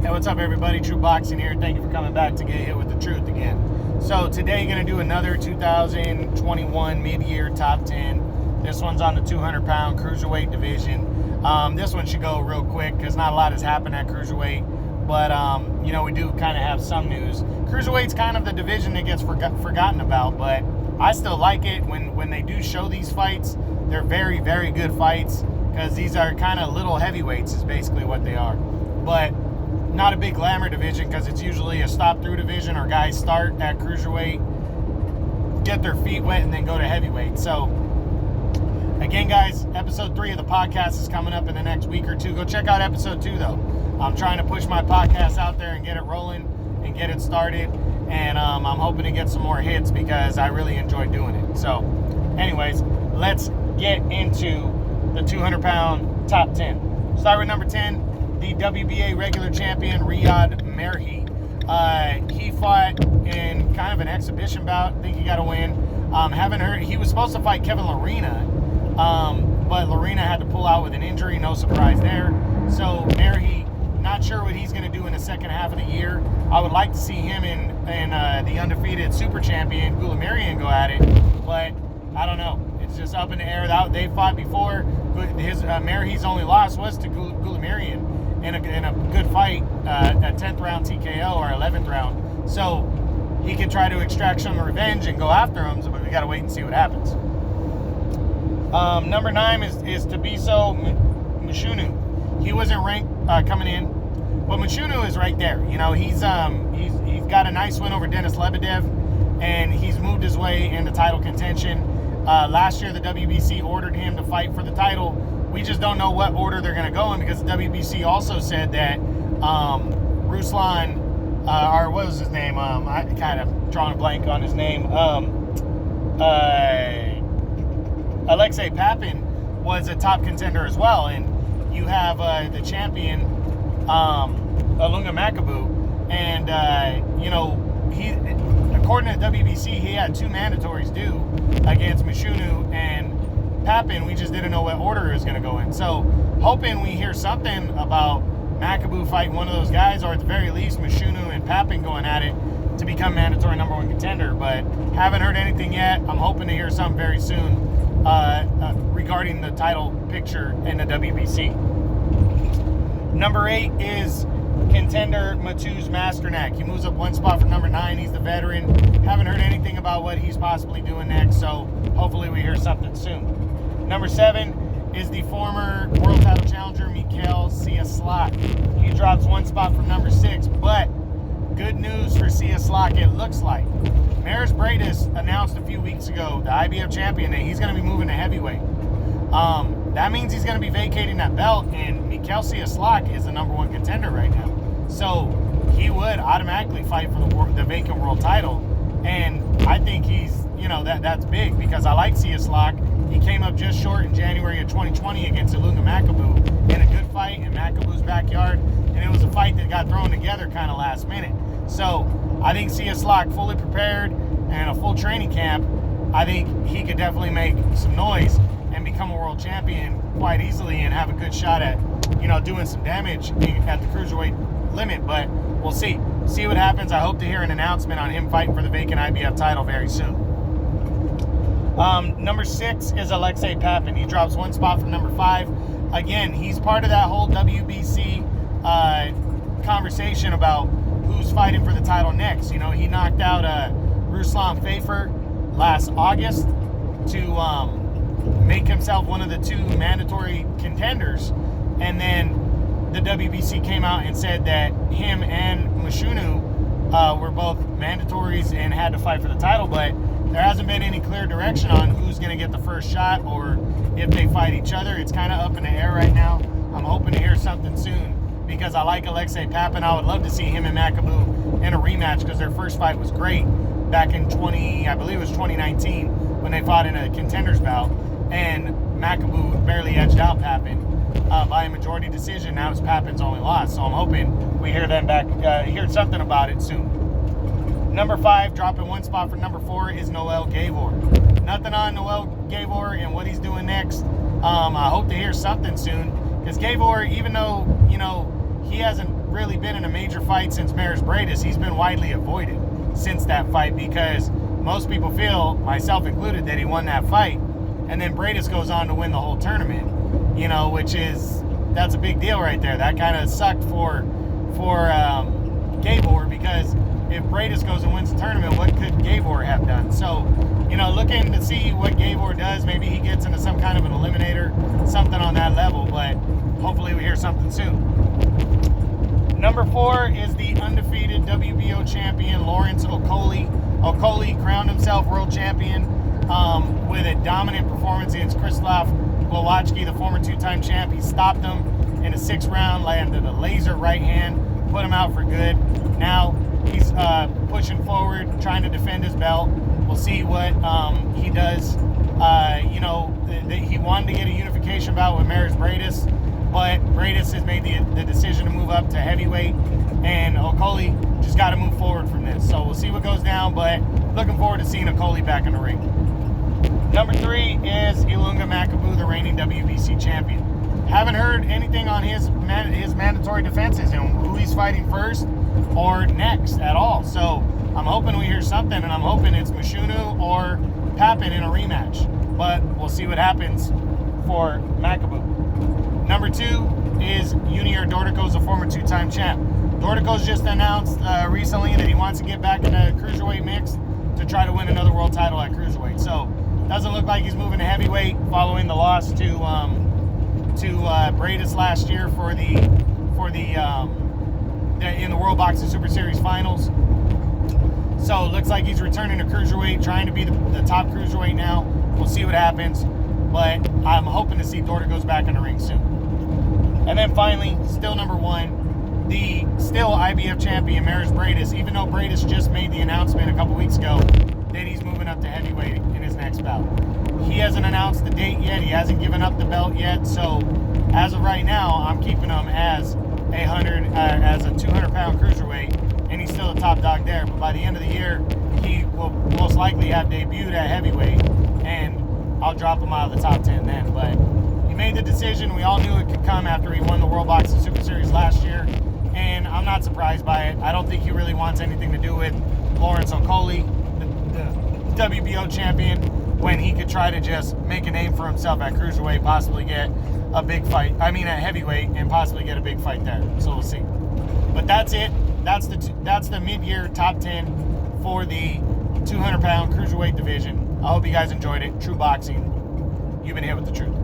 Hey, what's up, everybody? True Boxing here. Thank you for coming back to get hit with the truth again. So today, going to do another 2021 mid-year top 10. This one's on the 200-pound cruiserweight division. This one should go real quick because not a lot has happened at cruiserweight. But, we do kind of have some news. Cruiserweight's kind of the division that gets forgotten about, but I still like it when they do show these fights. They're very, very good fights because these are kind of little heavyweights is basically what they are. But not a big glamour division because it's usually a stop-through division or guys start at cruiserweight, get their feet wet, and then go to heavyweight. So, again, guys, episode 3 of the podcast is coming up in the next week or two. Go check out episode 2, though. I'm trying to push my podcast out there and get it rolling and get it started. And I'm hoping to get some more hits because I really enjoy doing it. So, anyways, let's get into the 200-pound top 10. Start with number 10. The WBA regular champion, Riyad Merhi. He fought in kind of an exhibition bout. I think he got a win. Haven't heard. He was supposed to fight Kevin Lerena, but Lerena had to pull out with an injury. No surprise there. So Merhi, not sure what he's going to do in the second half of the year. I would like to see him and the undefeated super champion Gulamarian go at it, but I don't know. It's just up in the air. They fought before. Merhi's only loss was to Gulamarian. In a good fight, a 10th round TKO or 11th round. So he could try to extract some revenge and go after him, but we got to wait and see what happens. Number 9 is Tabiso Mushunu. He wasn't ranked coming in, but Mushunu is right there. You know, he's got a nice win over Denis Lebedev, and he's moved his way into title contention. Last year, the WBC ordered him to fight for the title. We just don't know what order they're going to go in because the WBC also said that Ruslan, or what was his name? I kind of drawing a blank on his name. Alexei Papin was a top contender as well. And you have the champion, Ilunga Makabu. And, he, according to WBC, he had 2 mandatories due against Mushunu and Papin. We just didn't know what order it was going to go in. So, hoping we hear something about Makabu fighting one of those guys, or at the very least, Mushunu and Papin going at it to become mandatory number 1 contender. But haven't heard anything yet. I'm hoping to hear something very soon regarding the title picture in the WBC. Number 8 is contender Mateusz Masternak. He moves up 1 spot from number 9. He's the veteran. Haven't heard anything about what he's possibly doing next, so hopefully we hear something soon. Number 7 is the former world title challenger, Mikhail Cieslak. He drops 1 spot from number 6, but good news for Cieslak, it looks like. Maris Bradis announced a few weeks ago, the IBF champion, that he's going to be moving to heavyweight. That means he's going to be vacating that belt, and Mikhail Cieslak is the number 1 contender right now. So he would automatically fight for the vacant world title, and I think he's, that's big because I like Cieslak. He came up just short in January of 2020 against Ilunga Makabu in a good fight in Makabu's backyard, and it was a fight that got thrown together kind of last minute. So I think Cieslak fully prepared and a full training camp, I think he could definitely make some noise and become a world champion quite easily and have a good shot at, doing some damage at the cruiserweight limit. But we'll see what happens. I hope to hear an announcement on him fighting for the vacant IBF title very soon. Number 6 is Alexei Papin. He drops 1 spot from number 5. Again, he's part of that whole WBC conversation about who's fighting for the title next. He knocked out Ruslan Fafer last August to make himself one of the 2 mandatory contenders. And then the WBC came out and said that him and Mushunu were both mandatories and had to fight for the title, but there hasn't been any clear direction on who's going to get the first shot or if they fight each other. It's kind of up in the air right now. I'm hoping to hear something soon because I like Alexei Papin. I would love to see him and Makabu in a rematch because their first fight was great back in 2019 when they fought in a contenders bout, and Makabu barely edged out Papin by a majority decision. Now it's Papin's only loss, so I'm hoping we hear hear something about it soon. Number 5, dropping 1 spot for number 4, is Noel Gavor. Nothing on Noel Gavor and what he's doing next. I hope to hear something soon because Gavor, even though he hasn't really been in a major fight since Maris Briedis. He's been widely avoided since that fight because most people feel, myself included, that he won that fight. And then Briedis goes on to win the whole tournament, you know, that's a big deal right there. That kind of sucked for Gabor, because if Briedis goes and wins the tournament, what could Gabor have done? So, you know, looking to see what Gabor does. Maybe he gets into some kind of an eliminator, something on that level, but hopefully we hear something soon. Number 4 is the undefeated WBO champion, Lawrence Okolie. Okolie crowned himself world champion with a dominant performance against Krzysztof Glowacki, the former 2-time champ. He stopped him in a 6th round, landed a laser right hand, put him out for good. Now he's pushing forward, trying to defend his belt. We'll see what he does. You know, he wanted to get a unification bout with Maris Briedis, but Briedis has made the decision to move up to heavyweight, and Okolie just got to move forward from this. So we'll see what goes down, but looking forward to seeing Okolie back in the ring. Number 3 is Ilunga Makabu, the reigning WBC champion. Haven't heard anything on his mandatory defenses and who he's fighting first or next at all. So I'm hoping we hear something, and I'm hoping it's Mashunu or Papin in a rematch. But we'll see what happens for Makabu. Number 2 is Junior Dorticos, a former 2-time champ. Dorticos just announced recently that he wants to get back in the cruiserweight mix to try to win another world title at cruiserweight. So doesn't look like he's moving to heavyweight following the loss to Briedis last year in the World Boxing Super Series finals. So it looks like he's returning to cruiserweight, trying to be the top cruiserweight now. We'll see what happens, but I'm hoping to see Dorticos back in the ring soon. And then finally, still number 1, the still IBF champion Maris Briedis, even though Briedis just made the announcement a couple weeks ago that he's moving up to heavyweight in his next bout. He hasn't announced the date yet. He hasn't given up the belt yet. So as of right now, I'm keeping him as a 200-pound cruiserweight, and he's still the top dog there. But by the end of the year, he will most likely have debuted at heavyweight, and I'll drop him out of the top 10 then. But he made the decision. We all knew it could come after he won the World Boxing Super Series last year, and I'm not surprised by it. I don't think he really wants anything to do with Lawrence Okolie, the WBO champion, when he could try to just make a name for himself at cruiserweight, possibly get a big fight. At heavyweight, and possibly get a big fight there. So we'll see. But that's it. That's the mid-year top 10 for the 200-pound cruiserweight division. I hope you guys enjoyed it. True Boxing. You've been here with the truth.